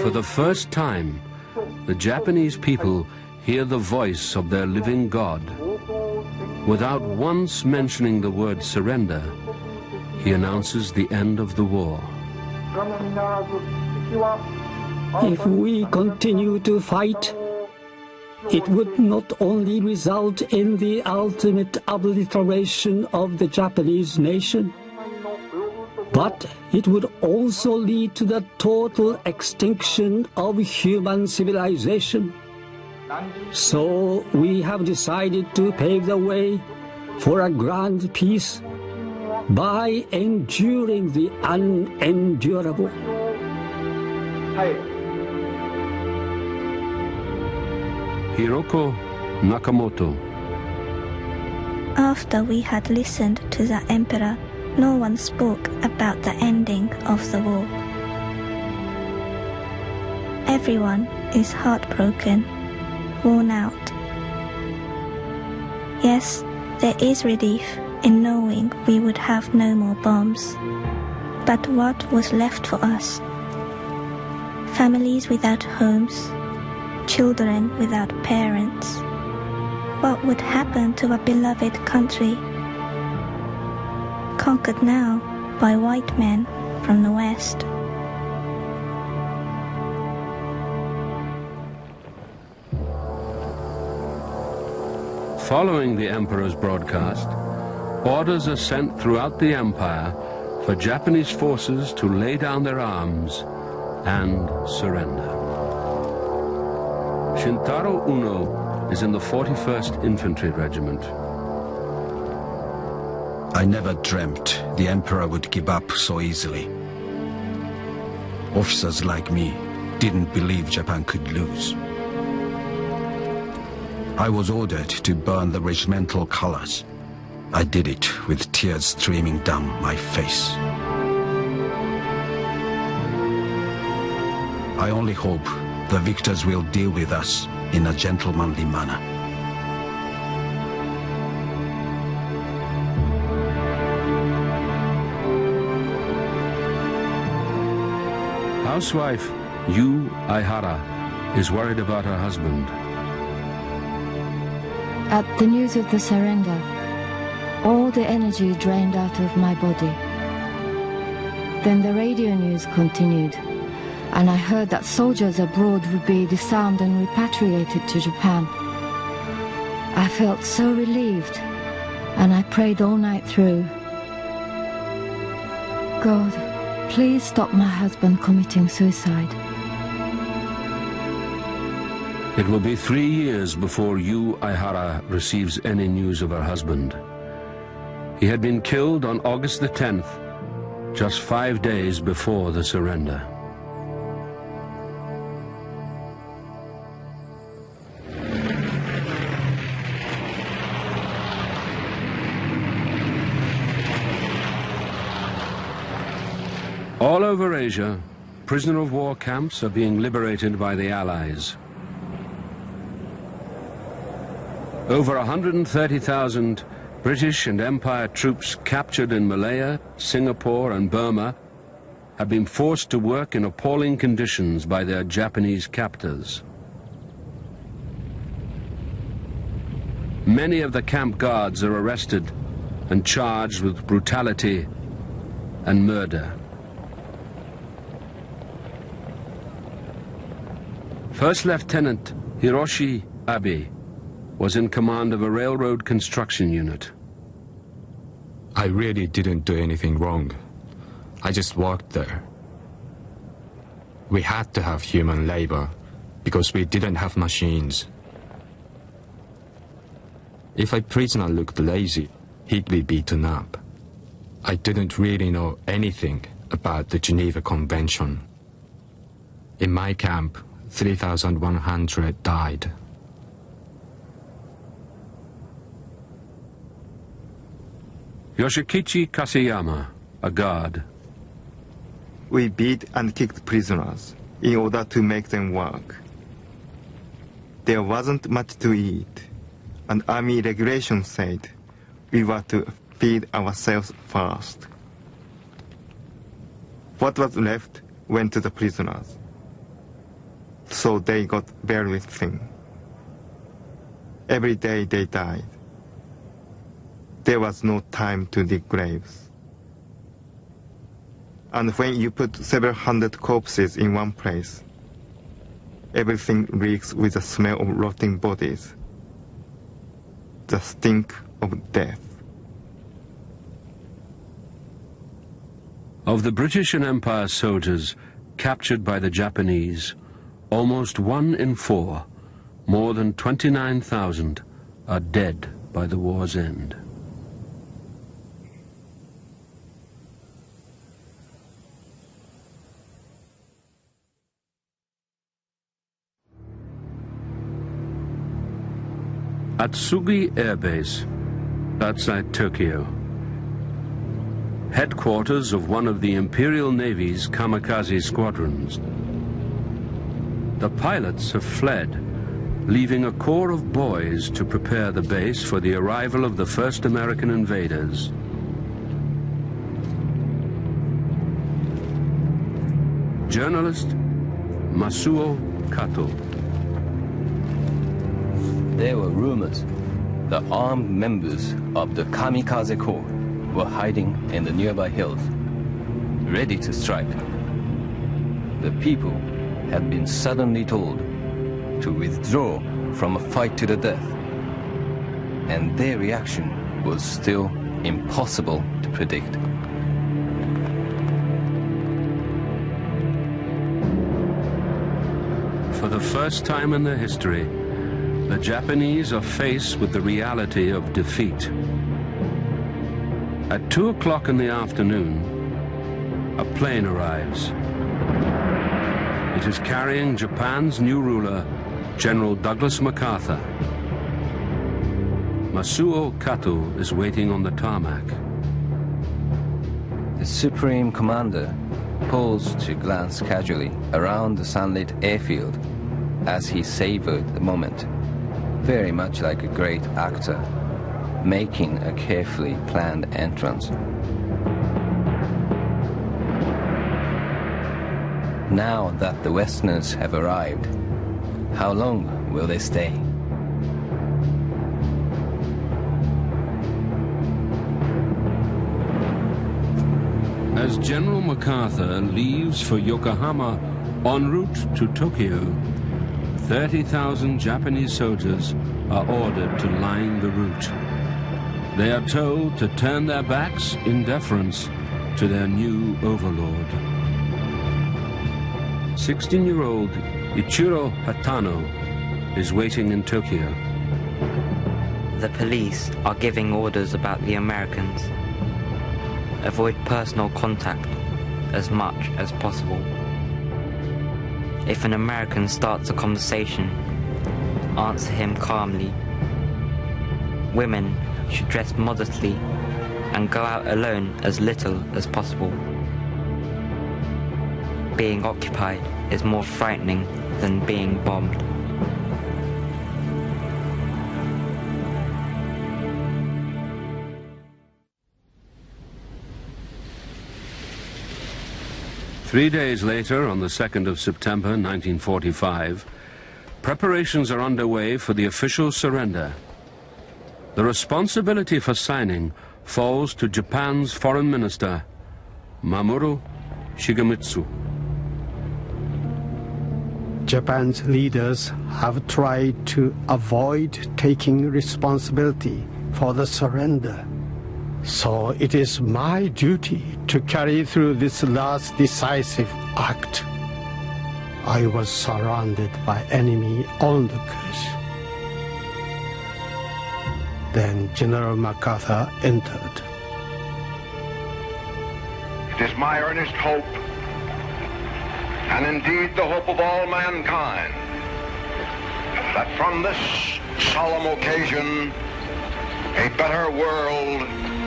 For the first time, the Japanese people hear the voice of their living God. Without once mentioning the word surrender, he announces the end of the war. If we continue to fight, it would not only result in the ultimate obliteration of the Japanese nation, but it would also lead to the total extinction of human civilization. So we have decided to pave the way for a grand peace by enduring the unendurable. Hiroko Nakamoto. After we had listened to the emperor, no one spoke about the ending of the war. Everyone is heartbroken, worn out. Yes, there is relief in knowing we would have no more bombs. But what was left for us? Families without homes, children without parents. What would happen to a beloved country? Conquered now by white men from the West. Following the emperor's broadcast, orders are sent throughout the empire for Japanese forces to lay down their arms and surrender. Shintaro Uno is in the 41st Infantry Regiment. I never dreamt the emperor would give up so easily. Officers like me didn't believe Japan could lose. I was ordered to burn the regimental colors. I did it with tears streaming down my face. I only hope the victors will deal with us in a gentlemanly manner. Housewife Yu Aihara is worried about her husband. At the news of the surrender, all the energy drained out of my body. Then the radio news continued, and I heard that soldiers abroad would be disarmed and repatriated to Japan. I felt so relieved, and I prayed all night through. God, please stop my husband committing suicide. It will be 3 years before Yu Aihara receives any news of her husband. He had been killed on August the 10th, just 5 days before the surrender. All over Asia, prisoner of war camps are being liberated by the Allies. Over 130,000 British and Empire troops captured in Malaya, Singapore and Burma have been forced to work in appalling conditions by their Japanese captors. Many of the camp guards are arrested and charged with brutality and murder. First Lieutenant Hiroshi Abe was in command of a railroad construction unit. I really didn't do anything wrong. I just worked there. We had to have human labor because we didn't have machines. If a prisoner looked lazy, he'd be beaten up. I didn't really know anything about the Geneva Convention. In my camp, 3,100 died. Yoshikichi Kaseyama, a guard. We beat and kicked prisoners in order to make them work. There wasn't much to eat, and army regulations said we were to feed ourselves first. What was left went to the prisoners. so they got very thin. Every day they died. There was no time to dig graves. And when you put several hundred corpses in one place, everything reeks with the smell of rotting bodies, the stink of death. Of the British and Empire soldiers captured by the Japanese, almost 1 in 4, more than 29,000, are dead by the war's end. At Sugi Air Base, outside Tokyo, headquarters of one of the Imperial Navy's kamikaze squadrons, the pilots have fled, leaving a corps of boys to prepare the base for the arrival of the first American invaders. Journalist Masuo Kato. There were rumors that armed members of the kamikaze corps were hiding in the nearby hills, ready to strike. The people had been suddenly told to withdraw from a fight to the death, and their reaction was still impossible to predict. For the first time in their history, the Japanese are faced with the reality of defeat. At 2 o'clock in the afternoon, a plane arrives. It is carrying Japan's new ruler, General Douglas MacArthur. Masuo Kato is waiting on the tarmac. The Supreme Commander paused to glance casually around the sunlit airfield as he savored the moment, very much like a great actor making a carefully planned entrance. Now that the Westerners have arrived, how long will they stay? As General MacArthur leaves for Yokohama en route to Tokyo, 30,000 Japanese soldiers are ordered to line the route. They are told to turn their backs in deference to their new overlord. 16-year-old Ichiro Hatano is waiting in Tokyo. The police are giving orders about the Americans. Avoid personal contact as much as possible. If an American starts a conversation, answer him calmly. Women should dress modestly and go out alone as little as possible. Being occupied is more frightening than being bombed. Three days later, on the 2nd of September 1945, preparations are underway for the official surrender. The responsibility for signing falls to Japan's Foreign Minister, Mamoru Shigemitsu. Japan's leaders have tried to avoid taking responsibility for the surrender. So it is my duty to carry through this last decisive act. I was surrounded by enemy onlookers. Then General MacArthur entered. It is my earnest hope, and indeed the hope of all mankind, that from this solemn occasion a better world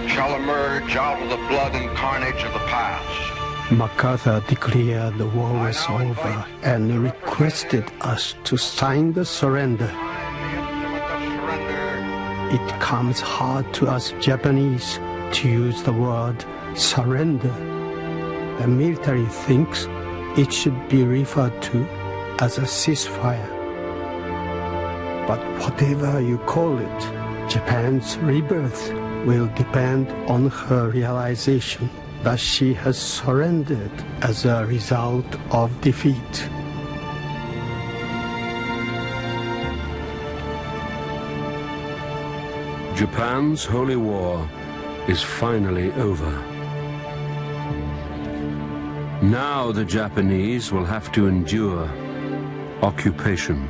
shall emerge out of the blood and carnage of the past. MacArthur declared the war was over and requested us to sign the surrender. It comes hard to us Japanese to use the word surrender. The military thinks it should be referred to as a ceasefire. But whatever you call it, Japan's rebirth will depend on her realization that she has surrendered as a result of defeat. Japan's holy war is finally over. Now the Japanese will have to endure occupation.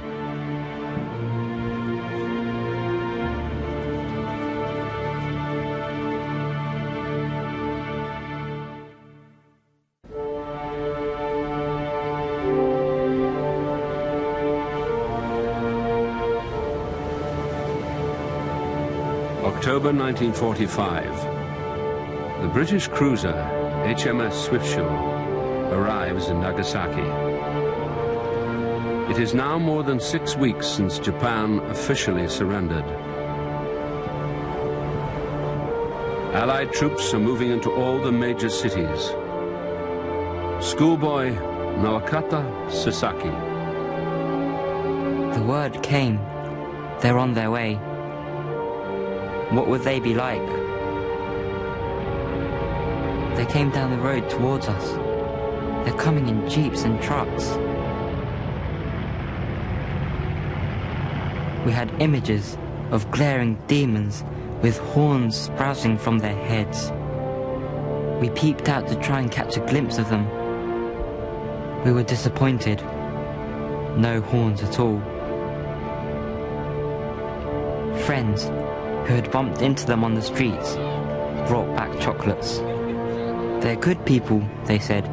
October 1945. The British cruiser HMS Swiftsure arrives in Nagasaki. It is now more than 6 weeks since Japan officially surrendered. Allied troops are moving into all the major cities. Schoolboy Nawakata Sasaki. The word came. They're on their way. What would they be like? They came down the road towards us. They're coming in jeeps and trucks. We had images of glaring demons with horns sprouting from their heads. We peeped out to try and catch a glimpse of them. We were disappointed. No horns at all. Friends who had bumped into them on the streets brought back chocolates. They're good people, they said.